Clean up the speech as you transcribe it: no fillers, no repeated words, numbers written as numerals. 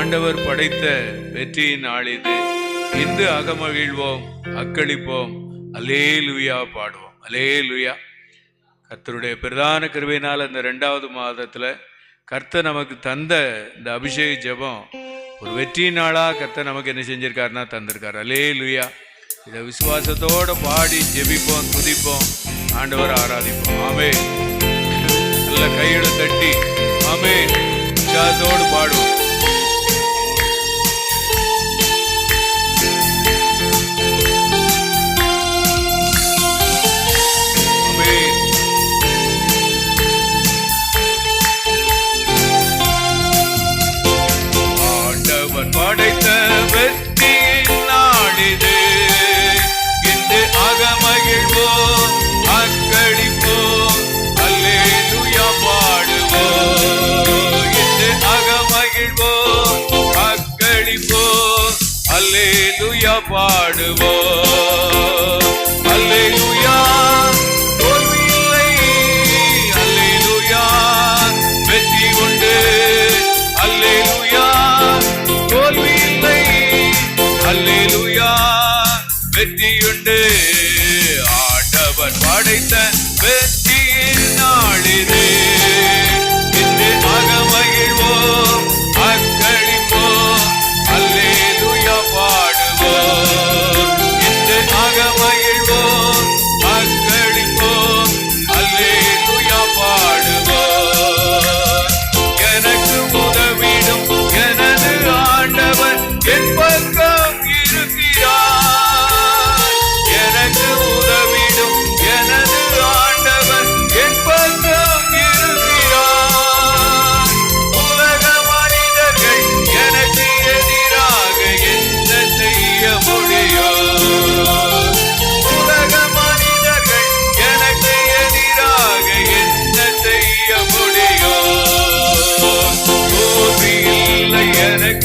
ஆண்டவர் படைத்த வெற்றியின் நாள் இது. இன்று அகமகிழ்வோம், அக்களிப்போம், அல்லேலூயா பாடுவோம். அல்லேலூயா. கர்த்தருடைய பிரதான கிருபையினால் இந்த 2வது மாதத்துல கர்த்தர் நமக்கு தந்த இந்த அபிஷேக ஜெபம் ஒரு வெற்றி நாளா கர்த்தர் நமக்கு என்ன செஞ்சிருக்காருன்னா தந்திருக்காரு. அல்லேலூயா. இதை விசுவாசத்தோட பாடி ஜெபிப்போம், துதிப்போம், ஆண்டவர் ஆராதிப்போம். ஆமென். நல்ல கையில தட்டி ஆமென் உற்சாகத்தோடு பாடுவோம். படைத்த வெற்றியின் நாளிது, இன்று அகமகிழ்வோம், அக்களிப்போம், அல்லேலூயா பாடுவோம். இன்று அகமகிழ்வோம், அக்களிப்போம், அல்லேலூயா பாடுவோம். அல்லேலூயா. தோல்வி இல்லை, அல்லேலூயா. வெற்றி உண்டு, அல்லேலூயா. தோல்வி இல்லை, அல்லேலூயா. வெற்றியுண்டு. ஆண்டவர் படைத்த வெற்றியின் நாளிது, இன்று அகமகிழ்வோம், அக்களிப்போம், அல்லேலூயா பாடுவோம். இன்று அகமகிழ்வோம், அக்களிப்போம், அல்லேலூயா பாடுவோம். எனக்கு உதவிடும் எனது ஆண்டவர் என் பக்கம் இருக்கிறார். எனக்கு உதவிடும் எனது ஆண்டவர் என் பக்கம் இருக்கிறார். உலக மனிதர்கள் எனக்கு எதிராக என்ன செய்ய முடியும்? உலக மனிதர்கள் எனக்கு எதிராக என்ன செய்ய முடியும்? தோல்வி இல்லை எனக்கு